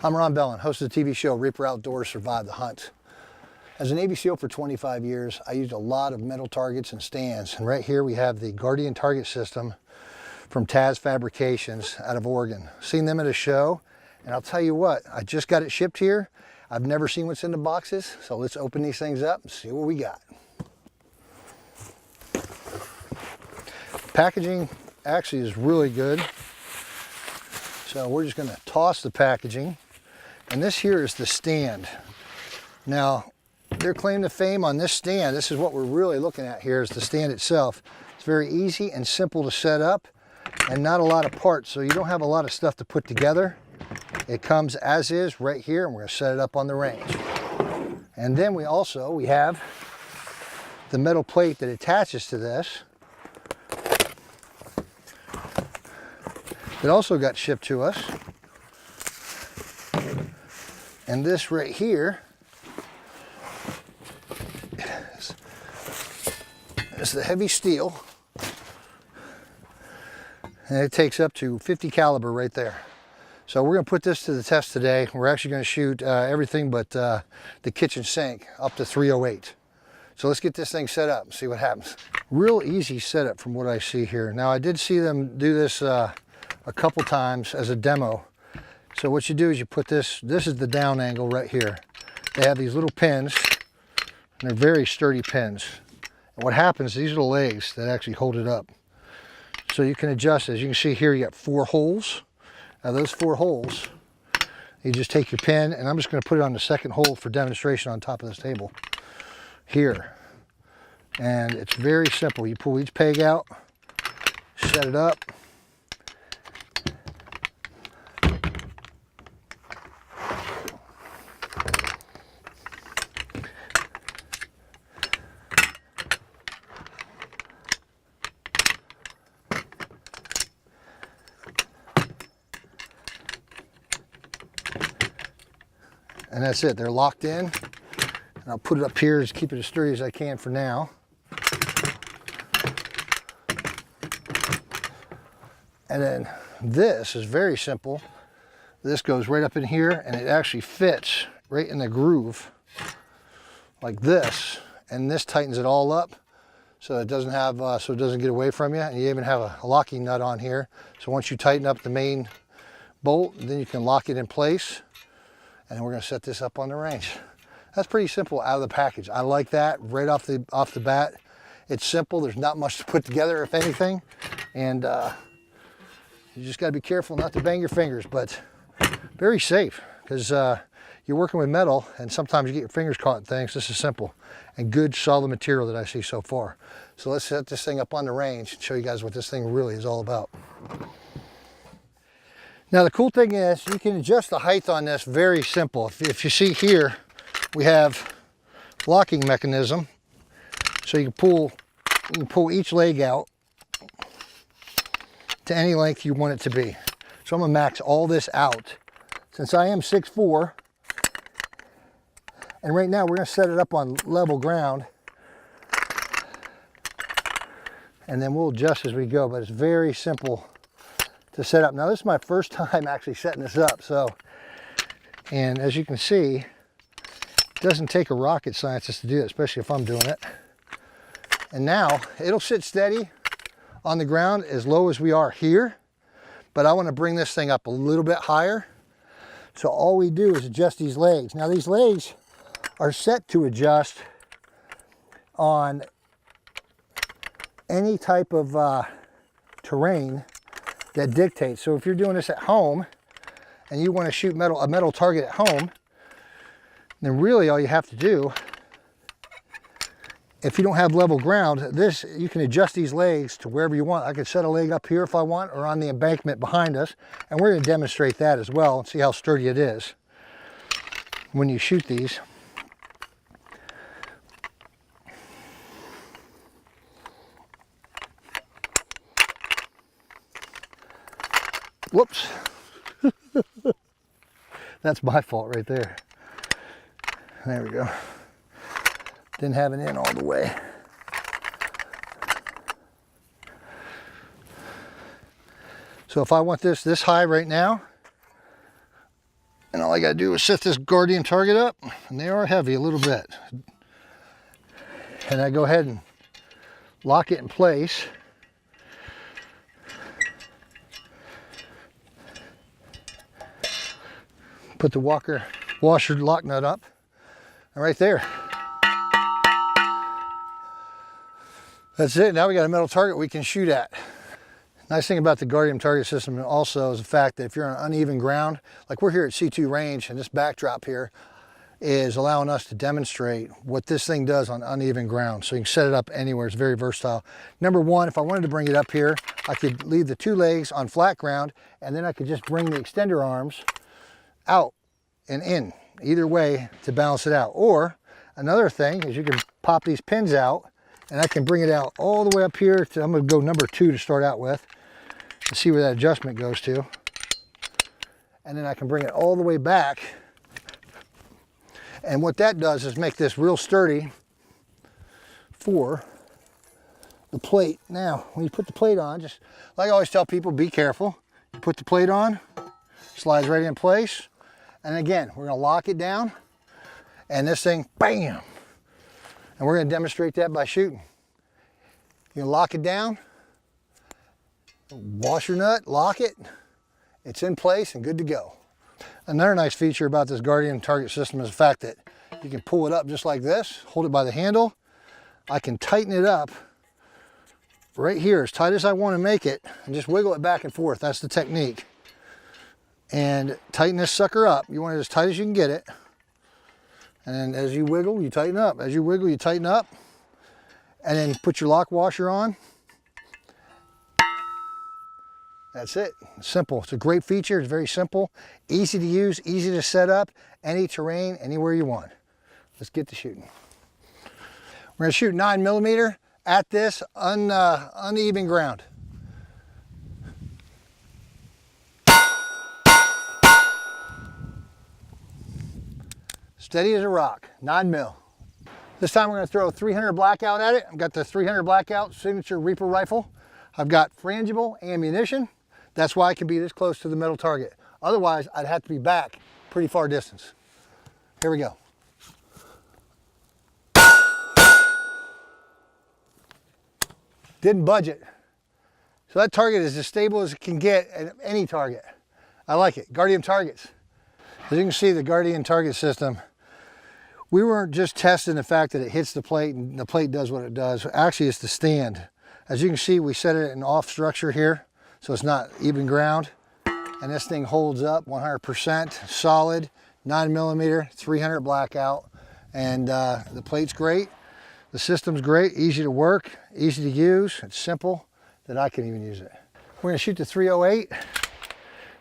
I'm Ron Bellin, host of the TV show Reaper Outdoors Survive the Hunt. As a Navy SEAL for 25 years, I used a lot of metal targets and stands. And right here we have the Guardian target system from Taz Fabrications out of Oregon. Seen them at a show, and I'll tell you what, I just got it shipped here. I've never seen what's in the boxes, so let's open these things up and see what we got. Packaging actually is really good. So we're just gonna toss the packaging. And this here is the stand. Now, their claim to fame on this stand, this is what we're really looking at here, is the stand itself. It's very easy and simple to set up and not a lot of parts, so you don't have a lot of stuff to put together. It comes as is right here, and we're gonna set it up on the range. And then we have the metal plate that attaches to this. It also got shipped to us. And this right here is the heavy steel. And it takes up to 50 caliber right there. So we're going to put this to the test today. We're actually going to shoot everything but the kitchen sink up to 308. So let's get this thing set up and see what happens. Real easy setup from what I see here. Now I did see them do this a couple times as a demo. So what you do is you put this is the down angle right here. They have these little pins, and they're very sturdy pins. And what happens, these are the legs that actually hold it up. So you can adjust, as you can see here, you got 4 holes. Now those 4 holes, you just take your pin, and I'm just gonna put it on the second hole for demonstration on top of this table here. And it's very simple. You pull each peg out, set it up. And that's it, they're locked in. And I'll put it up here, just keep it as sturdy as I can for now. And then this is very simple. This goes right up in here, and it actually fits right in the groove like this. And this tightens it all up so it doesn't have, so it doesn't get away from you. And you even have a locking nut on here. So once you tighten up the main bolt, then you can lock it in place. And we're going to set this up on the range. That's pretty simple out of the package. I like that right off the bat. It's simple. There's not much to put together, if anything. And you just got to be careful not to bang your fingers, but very safe because you're working with metal and sometimes you get your fingers caught in things. This is simple and good solid material that I see so far. So let's set this thing up on the range and show you guys what this thing really is all about. Now the cool thing is you can adjust the height on this very simple. If you see here, we have locking mechanism. So you can pull each leg out to any length you want it to be. So I'm gonna max all this out. Since I am 6'4", and right now we're gonna set it up on level ground. And then we'll adjust as we go, but it's very simple to set up. Now this is my first time actually setting this up, and as you can see, it doesn't take a rocket scientist to do it, especially if I'm doing it. And now it'll sit steady on the ground as low as we are here, but I want to bring this thing up a little bit higher. So all we do is adjust these legs. Now these legs are set to adjust on any type of terrain that dictates. So if you're doing this at home and you want to shoot a metal target at home, then really all you have to do, if you don't have level ground, you can adjust these legs to wherever you want. I could set a leg up here if I want, or on the embankment behind us, and we're going to demonstrate that as well and see how sturdy it is when you shoot these. Whoops. That's my fault right there. There we go. Didn't have it in all the way. So if I want this high right now, And all I gotta do is set this Guardian target up, and they are heavy a little bit. And I go ahead and lock it in place. Put the washer lock nut up, and right there. That's it. Now we got a metal target we can shoot at. Nice thing about the Guardian target system also is the fact that if you're on uneven ground, like we're here at C2 range, and this backdrop here is allowing us to demonstrate what this thing does on uneven ground. So you can set it up anywhere. It's very versatile. Number one, if I wanted to bring it up here, I could leave the two legs on flat ground, and then I could just bring the extender arms out and in, either way, to balance it out. Or another thing is you can pop these pins out, and I can bring it out all the way up here to, I'm gonna go number 2 to start out with, and see where that adjustment goes to. And then I can bring it all the way back. And what that does is make this real sturdy for the plate. Now, when you put the plate on, just like I always tell people, be careful. You put the plate on, slides right in place. And again, we're gonna lock it down, and this thing, bam! And we're gonna demonstrate that by shooting. You can lock it down, washer nut, lock it, it's in place and good to go. Another nice feature about this Guardian target system is the fact that you can pull it up just like this, hold it by the handle. I can tighten it up right here as tight as I want to make it, and just wiggle it back and forth. That's the technique. And tighten this sucker up. You want it as tight as you can get it. And then as you wiggle, you tighten up. As you wiggle, you tighten up. And then put your lock washer on. That's it. Simple. It's a great feature. It's very simple, easy to use, easy to set up, any terrain, anywhere you want. Let's get to shooting. We're going to shoot 9mm at this uneven ground. Steady as a rock, 9mm. This time we're going to throw a 300 blackout at it. I've got the 300 blackout signature Reaper rifle. I've got frangible ammunition. That's why I can be this close to the metal target. Otherwise, I'd have to be back pretty far distance. Here we go. Didn't budget. So that target is as stable as it can get at any target. I like it. Guardian targets. As you can see, the Guardian target system, we weren't just testing the fact that it hits the plate and the plate does what it does. Actually, it's the stand. As you can see, we set it in off structure here, so it's not even ground. And this thing holds up 100%, solid, 9mm, 300 blackout. And the plate's great. The system's great, easy to work, easy to use. It's simple that I can even use it. We're gonna shoot the 308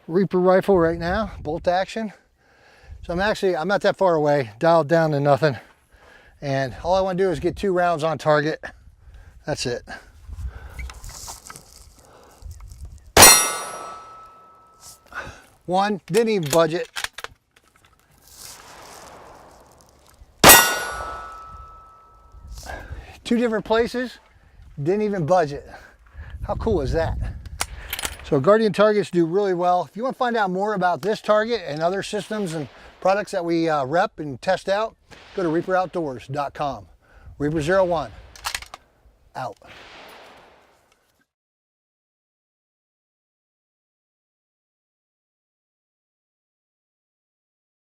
Reaper rifle right now, bolt action. So I'm not that far away, dialed down to nothing. And all I want to do is get 2 rounds on target. That's it. One, didn't even budget. Two different places, didn't even budget. How cool is that? So Guardian targets do really well. If you want to find out more about this target and other systems and products that we rep and test out, go to reaperoutdoors.com. Reaper 01, out.